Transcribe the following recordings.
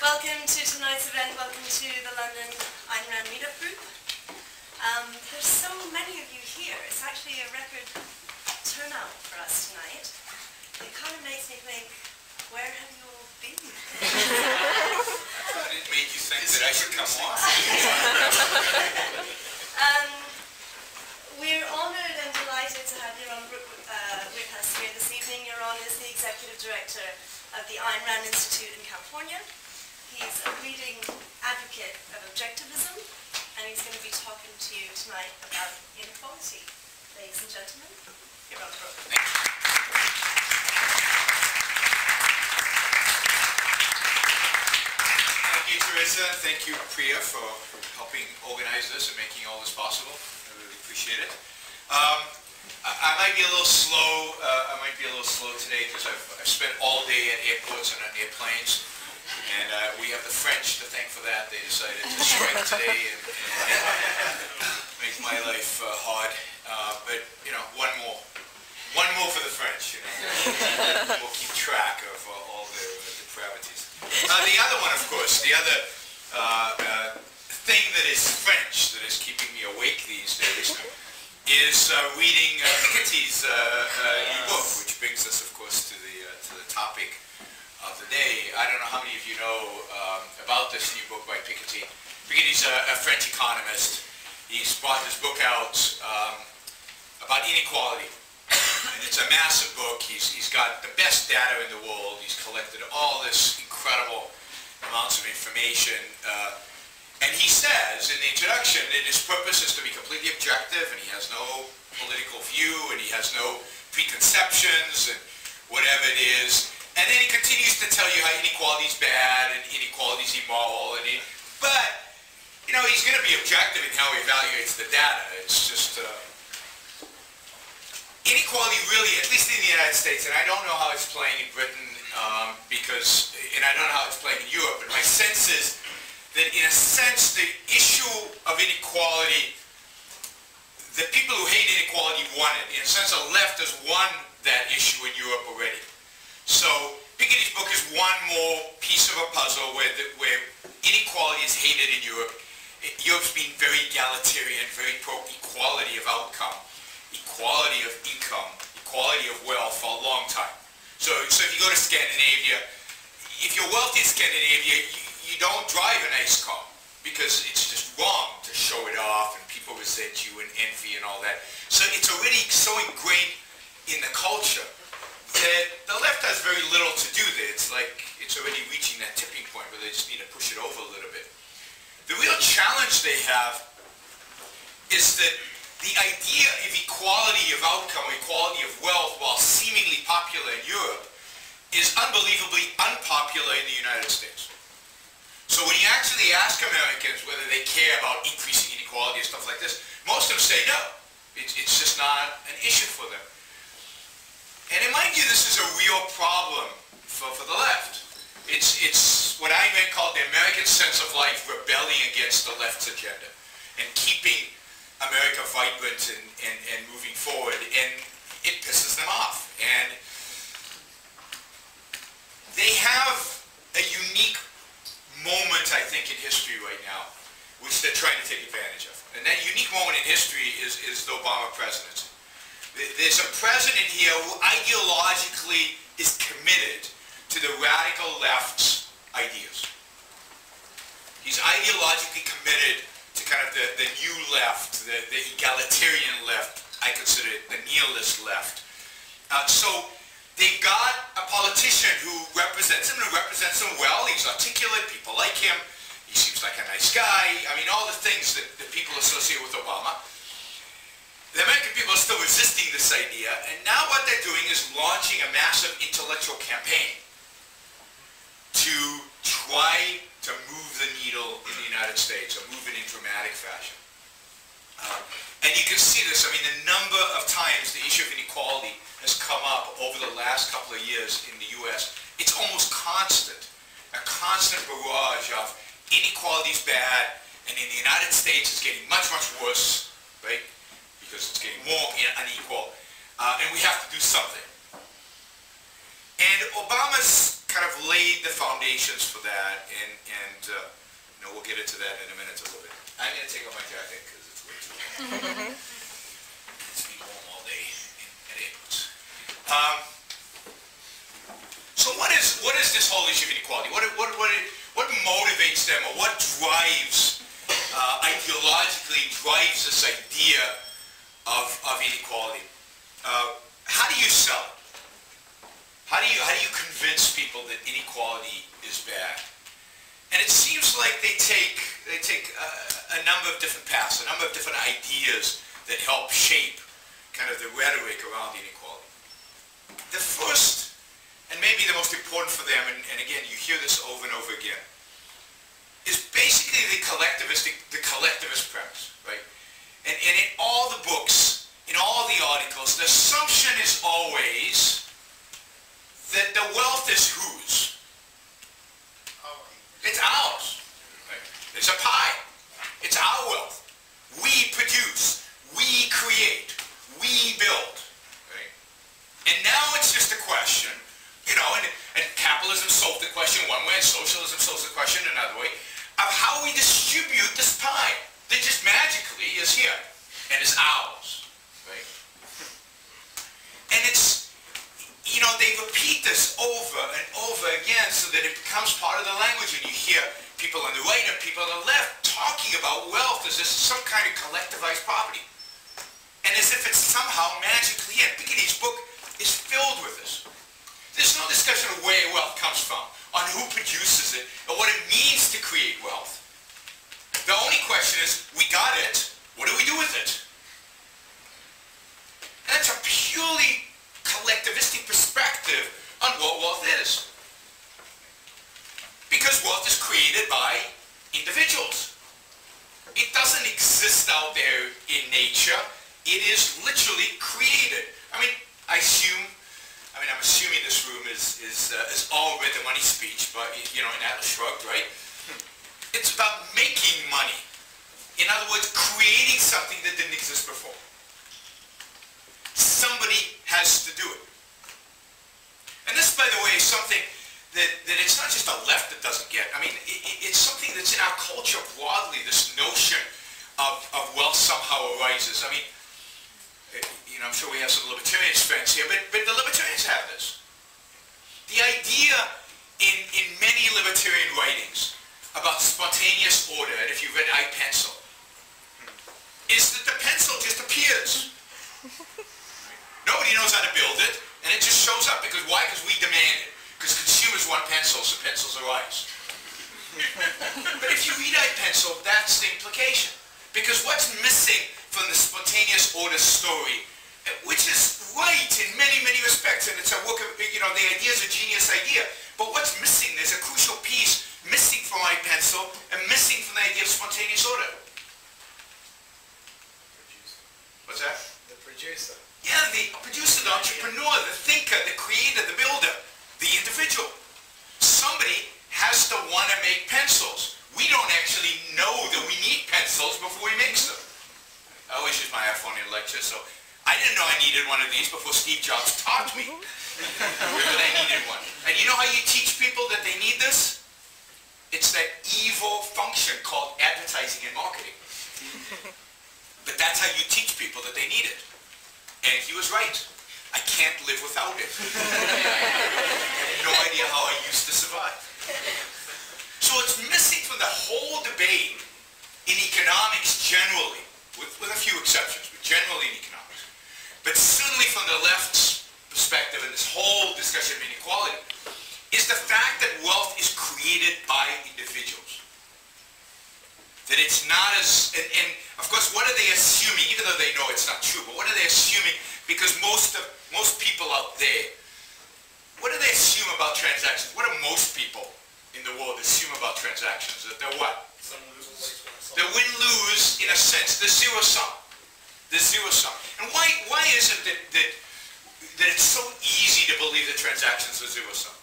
Welcome to tonight's event. Welcome to the London Ayn Rand Meetup group. There's so many of you here. It's actually a record turnout for us tonight. It kind of makes me think, where have you all been? It made you think that I should come on. We're honored and delighted to have Yaron Brook with us here this evening. Yaron is the Executive Director of the Ayn Rand Institute in California. He's a leading advocate of objectivism, and he's going to be talking to you tonight about inequality. Ladies and gentlemen, Yaron Brook. Thank you, Teresa. Thank you, Priya, for helping organize this and making all this possible. I really appreciate it. I might be a little slow. Today because I've spent all day at airports and on airplanes. And we have the French to thank for that. They decided to strike today and make my life hard. But, you know, one more for the French. You know. We'll keep track of all their depravities. The other one, of course, the other thing that is French that is keeping me awake these days is reading Piketty's new book, which brings us, of course, to the topic of the day. I don't know how many of you know about this new book by Piketty. Piketty's a French economist. He's brought this book out about inequality. And it's a massive book. He's got the best data in the world. He's collected all this incredible amounts of information. And he says in the introduction that his purpose is to be completely objective, and he has no political view, and he has no preconceptions, and whatever it is. And then he continues to tell you how inequality is bad and inequality is immoral. But, you know, he's going to be objective in how he evaluates the data. It's just, inequality really, at least in the United States, and I don't know how it's playing in Britain, and I don't know how it's playing in Europe, but my sense is that in a sense the issue of inequality, the people who hate inequality won it. In a sense, the left has won that issue in Europe already. So Piketty's book is one more piece of a puzzle where inequality is hated in Europe. Europe's been very egalitarian, very pro-equality of outcome, equality of income, equality of wealth for a long time. So if you go to Scandinavia, if you're wealthy in Scandinavia, you don't drive a nice car because it's just wrong to show it off and people resent you and envy and all that. So it's already so ingrained in the culture that the left has very little to do there. It's like it's already reaching that tipping point where they just need to push it over a little bit. The real challenge they have is that the idea of equality of outcome, equality of wealth, while seemingly popular in Europe, is unbelievably unpopular in the United States. So when you actually ask Americans whether they care about increasing inequality and stuff like this, most of them say no. It's just not an issue for them. And in my view, this is a real problem for the left. It's what Ayn Rand called the American sense of life rebelling against the left's agenda and keeping America vibrant and moving forward. And it pisses them off. And they have a unique moment, I think, in history right now, which they're trying to take advantage of. And that unique moment in history is the Obama presidency. There's a president here who ideologically is committed to the radical left's ideas. He's ideologically committed to kind of the new left, the egalitarian left. I consider it the nihilist left. So they've got a politician who represents him well. He's articulate. People like him. He seems like a nice guy. I mean, all the things that people associate with Obama. The American people are still resisting this idea, and now what they're doing is launching a massive intellectual campaign to try to move the needle in the United States, or move it in dramatic fashion. And you can see this. I mean, the number of times the issue of inequality has come up over the last couple of years in the U.S., it's almost constant. A constant barrage of inequality is bad, and in the United States it's getting much, much worse, right? Because it's getting more unequal, and we have to do something. And Obama's kind of laid laid the foundations for that, and you know, we'll get into that in a minute a little bit. I'm going to take off my jacket because it's way too warm. It's been warm all day at airports. So what is this whole issue of inequality? What motivates them, or what drives, ideologically drives this idea of inequality? How do you sell it? How do you convince people that inequality is bad? And it seems like they take a number of different paths, a number of different ideas that help shape kind of the rhetoric around inequality. The first, and maybe the most important for them, and again, you hear this over and over again, is basically the collectivist premise, right? And in all the books, in all the articles, the assumption is always that the wealth is whose? It's ours. Right? There's a pie. It's our wealth. We produce. We create. We build. Right? And now it's just a question, you know, and capitalism solved the question one way, and socialism solves the question another way, of how we distribute this pie that just magically is here and is ours. Right? And it's, you know, they repeat this over and over again so that it becomes part of the language, and you hear people on the right and people on the left talking about wealth as this some kind of collectivized property. And as if it's somehow magically in. Piketty's book is filled with this. There's no discussion of where wealth comes from, on who produces it, or what it means to create wealth. The only question is, we got it, what do we do with it? And that's a purely collectivistic perspective on what wealth is. Because wealth is created by individuals. It doesn't exist out there in nature. It is literally created. I'm assuming this room is all read the money speech, but you know, in Atlas Shrugged, right? It's about making money. In other words, creating something that didn't exist before. Somebody has to do it. And this, by the way, is something that it's not just the left that doesn't get. I mean, it's something that's in our culture broadly, this notion of wealth somehow arises. I mean, you know, I'm sure we have some libertarian friends here, but the libertarians have this. The idea in many libertarian writings about spontaneous order, and if you read I Pencil, is that the pencil just appears. Nobody knows how to build it, and it just shows up. Because why? Because we demand it. Because consumers want pencils, so pencils arise. But if you read I Pencil, that's the implication. Because what's missing from the spontaneous order story, which is right in many, many respects, and it's a work of, you know, the idea is a genius idea, but what's missing, there's a crucial piece missing from I Pencil, and missing from the idea of spontaneous order. What's that? The producer. Yeah, the producer, the entrepreneur, the thinker, the creator, the builder, the individual. Somebody has to want to make pencils. We don't actually know that we need pencils before we make them. I always use my iPhone in lectures, so I didn't know I needed one of these before Steve Jobs taught me that I needed one. And you know how you teach people that they need this? It's that evil function called advertising and marketing. But that's how you teach people that they need it. And he was right. I can't live without it. I have no idea how I used to survive. So it's missing from the whole debate in economics generally, with a few exceptions, but generally in economics. But certainly from the left's perspective in this whole discussion of inequality, is the fact that wealth is created by individuals. That it's not as, and of course, what are they assuming, even though they know it's not true, but what are they assuming? Because most people out there, what do they assume about transactions? What do most people in the world assume about transactions? That they're what? They're win-lose, in a sense. They're zero-sum. They're zero-sum. And why is it that it's so easy to believe that transactions are zero-sum?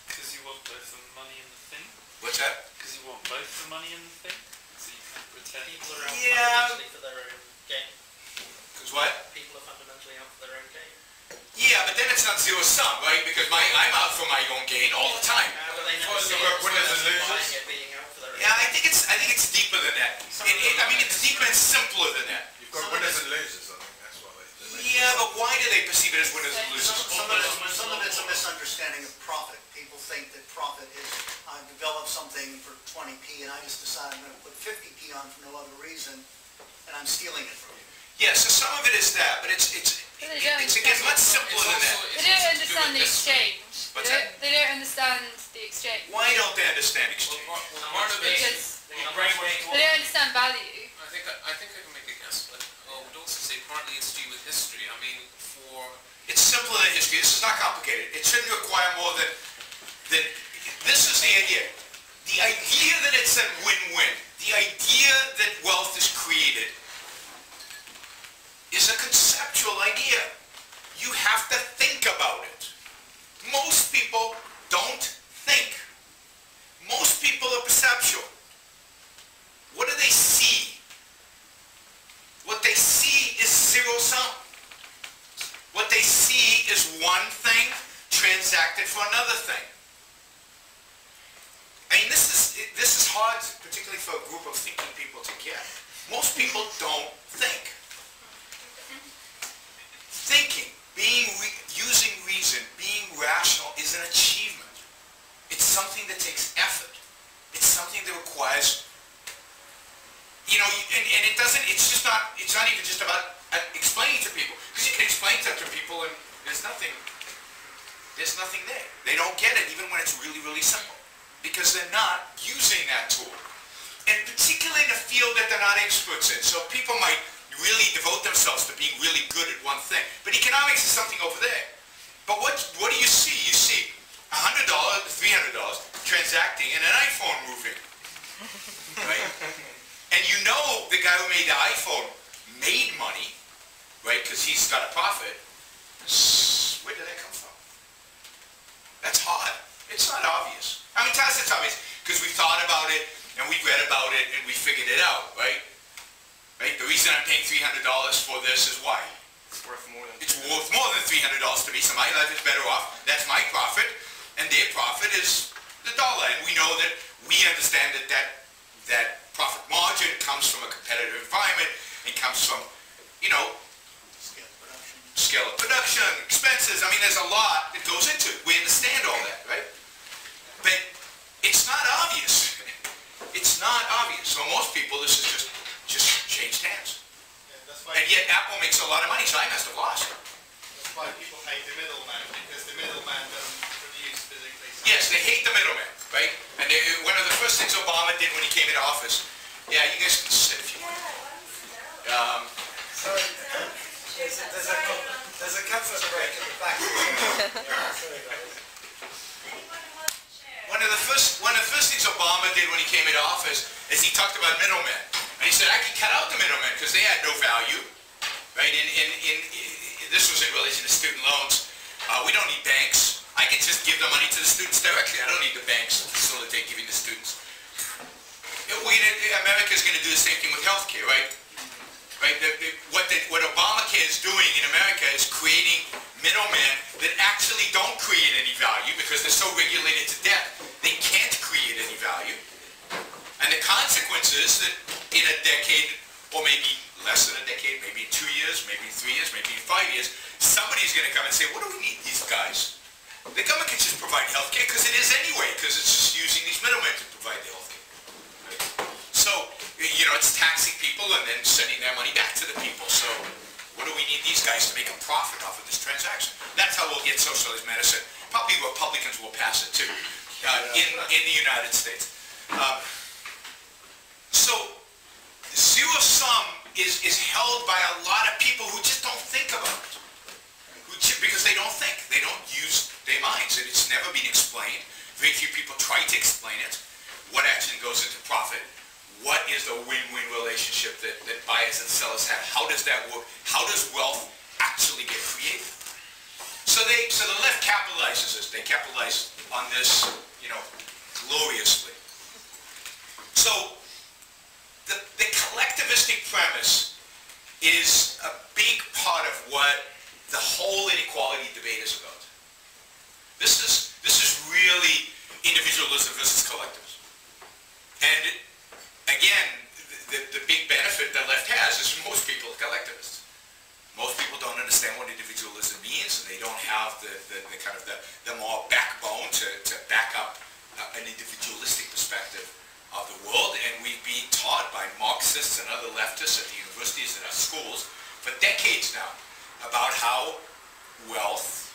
Because you want both the money and the thing. What's that? Because you want both the money and the thing. So you can pretend. People are out Yeah. fundamentally for their own gain. Because what? People are fundamentally out for their own gain. Yeah, but then it's not zero-sum, right? Because I'm out for my own gain, it's deeper than that. I mean, it's deeper and simpler than that. You've got winners and losers, I think that's what they Yeah, but why do they perceive it as winners and losers? Some of it's a misunderstanding of profit. People think that profit is, I've developed something for 20p and I just decide I'm going to put 50p on for no other reason and I'm stealing it from you. Yeah, so some of it is that, but it's again much simpler than that. They don't understand the exchange. What's that? They don't understand the exchange. Why don't they understand exchange? Part of it is They don't understand value. I think I can make a guess, but I would also say partly it's to do with history. I mean, It's simpler than history. This is not complicated. It shouldn't require more than this is the idea. The idea that it's a win-win, the idea that wealth is created is a conceptual idea. You have to think about it. Most people don't think. Most people are perceptual. What do they see? What they see is zero sum. What they see is one thing transacted for another thing. I mean, this is hard, particularly for a group of thinking people to get. Most people don't think. Thinking, using reason, being rational is an achievement. It's something that takes effort. It's something that requires, you know, and it doesn't, it's not even just about explaining to people. Because you can explain stuff to people and there's nothing there. They don't get it even when it's really, really simple. Because they're not using that tool. And particularly in a field that they're not experts in. So people might really devote themselves to being really good at one thing. But economics is something over there. But what do you see? You see $100, $300 transacting and an iPhone moving. Right? And you know the guy who made the iPhone made money, right? Because he's got a profit. Where did that come from? That's hard. It's not obvious. I mean, to us it's obvious because we thought about it and we read about it and we figured it out, right? Right? The reason I'm paying $300 for this is why? It's worth more than $300 to me, so my life is better off. That's my profit, and their profit is the dollar. And we know that we understand that profit margin comes from a competitive environment and comes from, you know, scale of production, expenses. I mean, there's a lot that goes into it. We understand all that, right? But it's not obvious. It's not obvious. So most people, this is just changed hands. Yeah, And yet Apple makes a lot of money, so I must have lost. that's why people hate the middleman, because the middleman doesn't produce physically. Yes, they hate the middleman, right? And one of the first things Obama did when he came into office, yeah, you guys can sit if you want. Sorry, there's a comfort break at the back. Sorry, guys. One of the first things Obama did when he came into office is he talked about middlemen. And he said, I can cut out the middlemen because they had no value, right? This was in relation to student loans. We don't need banks. I can just give the money to the students directly. I don't need the banks to facilitate giving the students. America's going to do the same thing with healthcare, right? Right? What Obamacare is doing in America is creating middlemen that actually don't create any value because they're so regulated to death. They can't create any value. And the consequence is that in a decade, or maybe less than a decade, maybe in 2 years, maybe in 3 years, maybe in 5 years, somebody's going to come and say, what do we need these guys? The government can just provide healthcare because it is anyway, because it's just using these middlemen to provide the healthcare. Right? So, you know, it's taxing people and then sending their money back to the people. So, what do we need these guys to make a profit off of this transaction? That's how we'll get socialist medicine. Probably Republicans will pass it too in the United States. So, zero sum is held by a lot of people who just don't think about it. Because they don't think. They don't use their minds. And it's never been explained. Very few people try to explain it. What actually goes into profit? What is the win-win relationship that buyers and sellers have? How does that work? How does wealth actually get created? So the left capitalizes this. They capitalize on this, you know, gloriously. So the collectivistic premise is a big part of what the whole inequality debate is about. This is really individualism versus collectivism. And again, now about how wealth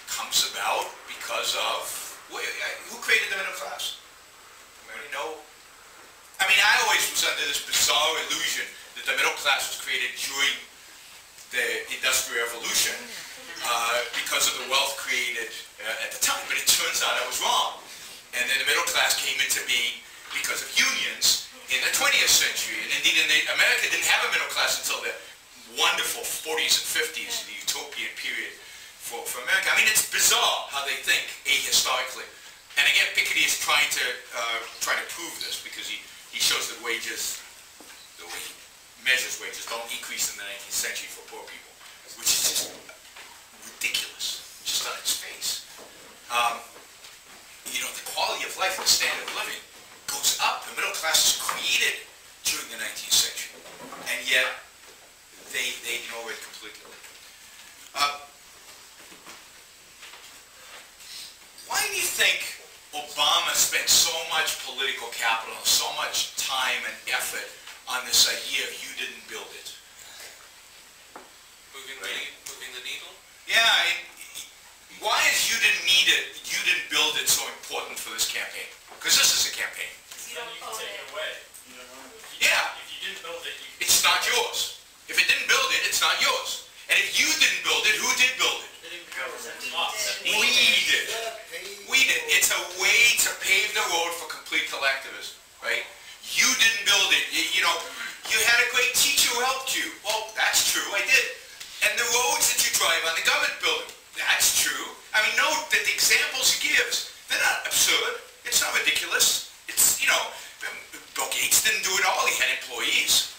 comes about because of, who created the middle class? Anybody know? I mean, I always was under this bizarre illusion that the middle class was created during the Industrial Revolution because of the wealth created at the time, but it turns out I was wrong. And then the middle class came into being because of unions in the 20th century. And indeed, America didn't have a middle class until the wonderful 40s and 50s, the utopian period for America. I mean, it's bizarre how they think ahistorically. And again, Piketty is trying to prove this because he shows that wages, the way he measures wages, don't increase in the 19th century for poor people, which is just ridiculous, just on its face. You know, the quality of life, the standard of living goes up. The middle class is created during the 19th century, and yet they ignore it completely. Why do you think Obama spent so much political capital and so much time and effort on this idea of you didn't build it? Moving the needle? Yeah, why is you didn't build it so important for this campaign? Because this is a campaign. You don't own it. away. Yeah, If you didn't build it, it's not yours. If it didn't build it, it's not yours. And if you didn't build it, who did build it? We did. We did. It's a way to pave the road for complete collectivism, right? You didn't build it. You know, you had a great teacher who helped you. Well, that's true, I did. And the roads that you drive on, the government built them. That's true. I mean, note that the examples he gives, they're not absurd. It's not ridiculous. It's, you know, Bill Gates didn't do it all. He had employees.